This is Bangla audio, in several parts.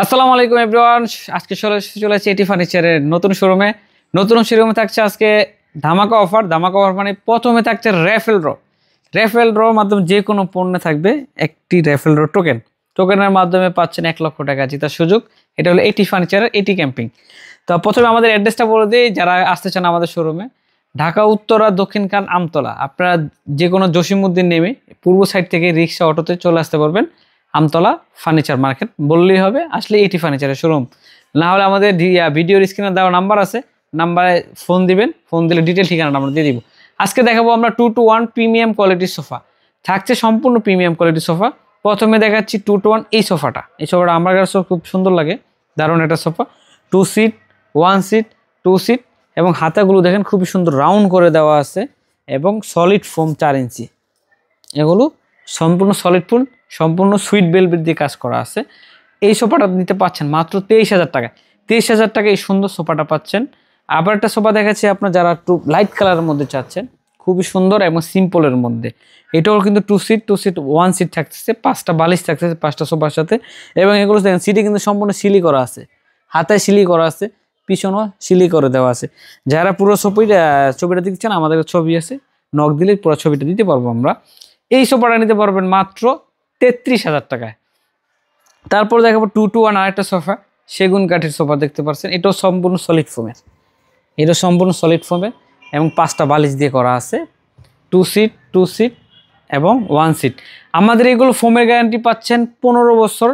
আসসালামু আলাইকুম এভরিওয়ান। আজকে চলে এসেছি এটি ফার্নিচারের নতুন শোরুমে থাকছে আজকে ধামাকা অফার মানে প্রথমে থাকছে রেফেল ড্র মাধ্যমে যে কোনো পণ্যে থাকবে একটি রেফেল ড্র টোকেনের মাধ্যমে পাচ্ছেন 1,00,000 টাকা জেতার সুযোগ। এটা হলো এটি ফার্নিচারের এটি ক্যাম্পিং। তো প্রথমে আমাদের অ্যাড্রেসটা বলে দিই, যারা আসতে চান আমাদের শোরুমে, ঢাকা উত্তরা দক্ষিণখান আমতলা। আপনারা যে কোনো জসিমউদ্দিন নেমে পূর্ব সাইড থেকে রিক্সা অটোতে চলে আসতে পারবেন আমতলা ফার্নিচার মার্কেট বললেই হবে, আসলে এটি ফার্নিচারের শোরুম। না হলে আমাদের ভিডিওর স্ক্রিনে দেওয়া নাম্বার আছে, নাম্বারে ফোন দিবেন, ফোন দিলে ডিটেল ঠিকানাটা আমরা দিয়ে দিব। আজকে দেখাবো আমরা 2-to-1 প্রিমিয়াম কোয়ালিটির সোফা, থাকছে সম্পূর্ণ প্রিমিয়াম কোয়ালিটির সোফা। প্রথমে দেখাচ্ছি 2-to-1 এই সোফাটা আমার কাছে খুব সুন্দর লাগে, দারুণ একটা সোফা। 2 সিট 1 সিট 2 সিট এবং হাতাগুলো দেখেন খুবই সুন্দর রাউন্ড করে দেওয়া আছে এবং সলিড ফোম 4 ইঞ্চি, এগুলো সম্পূর্ণ সলিড ফোম, সম্পূর্ণ সুইট বেলভেট দিয়ে কাজ করা আছে। এই সোফাটা নিতে পাচ্ছেন মাত্র 23,000 টাকায়। 23,000 টাকায় এই সুন্দর সোফাটা পাচ্ছেন। আবার একটা সোফা দেখাচ্ছি আপনার, যারা একটু লাইট কালারের মধ্যে চাচ্ছেন, খুবই সুন্দর এবং সিম্পলের মধ্যে। এটাও কিন্তু 2 সিট 1 সিট থাকতেছে, 5টা বালিশ থাকতেছে 5টা সোফার সাথে। এবং এগুলো দেখেন সিটে কিন্তু সম্পূর্ণ সিলি করা আছে, হাতায় সিলি করা আছে, পিছনেও সিলি করে দেওয়া আছে। যারা পুরো ছবিটা দিতে চান, আমাদের ছবি আছে, নক দিলে পুরো ছবিটা দিতে পারবো আমরা। এই সোফাটা নিতে পারবেন মাত্র 33,000 টাকায়। তারপর দেখাবো 2-to-1 আরেকটা সোফা, সেগুন কাঠের সোফা দেখতে পাচ্ছেন। এটাও সম্পূর্ণ সলিড ফোমের, এবং 5টা বালিশ দিয়ে করা আছে। 2 সিট এবং 1 সিট। আমাদের এগুলো ফোমের গ্যারান্টি পাচ্ছেন 15 বছর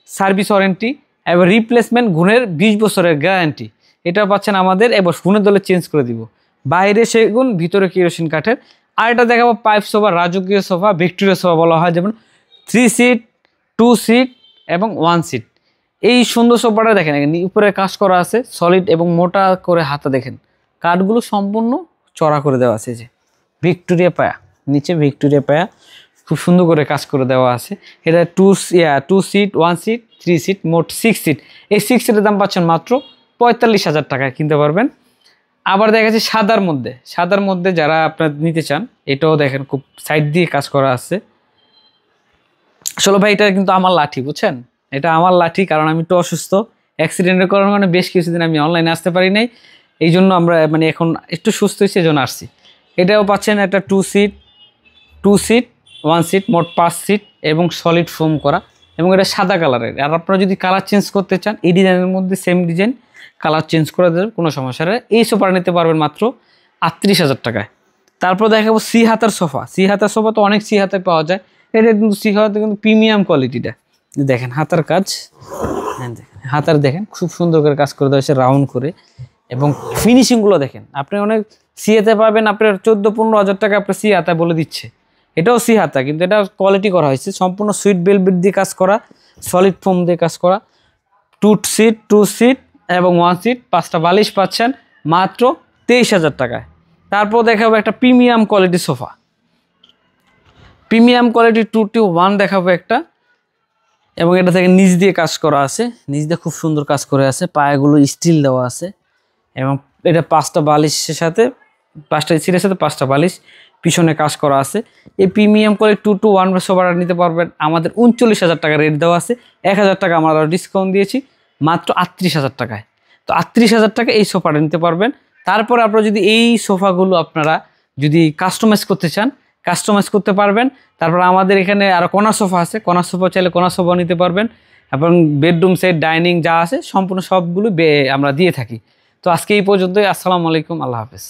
সার্ভিস ওয়ারেন্টি এবং রিপ্লেসমেন্ট গুণের 20 বছরের গ্যারান্টি। এটা পাচ্ছেন আমাদের, এবার গুণের দলে চেঞ্জ করে দিব। বাইরে সেগুন, ভিতরে কেরোসিন কাঠের। আর এটা দেখাবো পাইপ সোফা, রাজকীয় সোফা, ভিক্টোরিয়া সোফা বলা হয়, যেমন 3 সিট 2 সিট এবং 1 সিট। এই সুন্দর সোফাটা দেখেন, উপরে কাজ করা আছে সলিড এবং মোটা করে হাতা দেখেন, কাঠগুলো সম্পূর্ণ চড়া করে দেওয়া আছে। যে ভিক্টোরিয়া পায়া, নিচে ভিক্টোরিয়া পায়া খুব সুন্দর করে কাজ করে দেওয়া আছে। এটা 2 সিট 1 সিট 3 সিট, মোট 6 সিট। এই 6 সিটের দাম পাচ্ছেন মাত্র 45,000 টাকায় কিনতে পারবেন। আবার দেখা যাচ্ছে সাদার মধ্যে যারা আপনার নিতে চান, এটাও দেখেন খুব সাইড দিয়ে কাজ করা আছে। আসলে ভাই এটা কিন্তু আমার লাঠি, বুঝছেন, এটা আমার লাঠি, কারণ আমি একটু অসুস্থ, অ্যাক্সিডেন্টের কারণে বেশ কিছুদিন আমি অনলাইনে আসতে পারি নাই। এই জন্য আমরা এখন একটু সুস্থ হয়েছি, এই জন্য আসছি। এটাও পাচ্ছেন একটা 2 সিট 1 সিট, মোট 5 সিট এবং সলিড ফোম করা, এবং এটা সাদা কালারের। আর আপনারা যদি কালার চেঞ্জ করতে চান, এই ডিজাইনের মধ্যে সেম ডিজাইন কালার চেঞ্জ করে দেবেন, কোনো সমস্যা নেই। এই সোফাটা নিতে পারবেন মাত্র 38,000 টাকায়। তারপর দেখাবো সি হাতার সোফা তো অনেক সি হাতে পাওয়া যায়, এটা কিন্তু সি হাতে কিন্তু প্রিমিয়াম কোয়ালিটিটা। দেখেন হাতার কাজ, দেখেন খুব সুন্দর করে কাজ করে দেওয়া হয়েছে রাউন্ড করে, এবং ফিনিশিংগুলো দেখেন। আপনি অনেক সি হাতে পাবেন, আপনার 14-15 হাজার টাকা আপনার সি হাতা বলে দিচ্ছে। এটাও সি হাতা, কিন্তু এটা কোয়ালিটি করা হয়েছে সম্পূর্ণ সুইট বেলভেট দিয়ে কাজ করা, সলিড ফোম দিয়ে কাজ করা। 2 সিট এবং 1 সিট, 5টা বালিশ পাচ্ছেন মাত্র 23,000 টাকায়। তারপর দেখাবো একটা প্রিমিয়াম কোয়ালিটির সোফা, প্রিমিয়াম কোয়ালিটি 2-to-1 দেখাবো একটা, এবং এটা থেকে নিচ দিয়ে কাজ করা আছে, নিচ দিয়ে খুব সুন্দর কাজ করে আছে, পায়াগুলো স্টিল দেওয়া আছে, এবং এটা 5টা বালিশের সাথে 5টা সিটের সাথে 5টা বালিশ, পিছনে কাজ করা আছে। এই প্রিমিয়াম কোয়ালিটি 2-to-1 সোফাটা নিতে পারবেন আমাদের 39,000 টাকা রেট দেওয়া আছে, 1,000 টাকা আমরা ডিসকাউন্ট দিয়েছি মাত্র 38,000 টাকায়। তো 38,000 টাকা এই সোফাটা নিতে পারবেন। তারপরে আপনারা যদি এই সোফাগুলো আপনারা যদি কাস্টমাইজ করতে চান, কাস্টমাইজ করতে পারবেন। তারপর আমাদের এখানে আরও কর্নার সোফা আছে, কর্নার সোফা চাইলে কর্নার সোফা নিতে পারবেন, এবং বেডরুম সেট, ডাইনিং যা আছে সম্পূর্ণ সবগুলো আমরা দিয়ে থাকি। তো আজকে এই পর্যন্তই। আসসালামু আলাইকুম, আল্লাহ হাফেজ।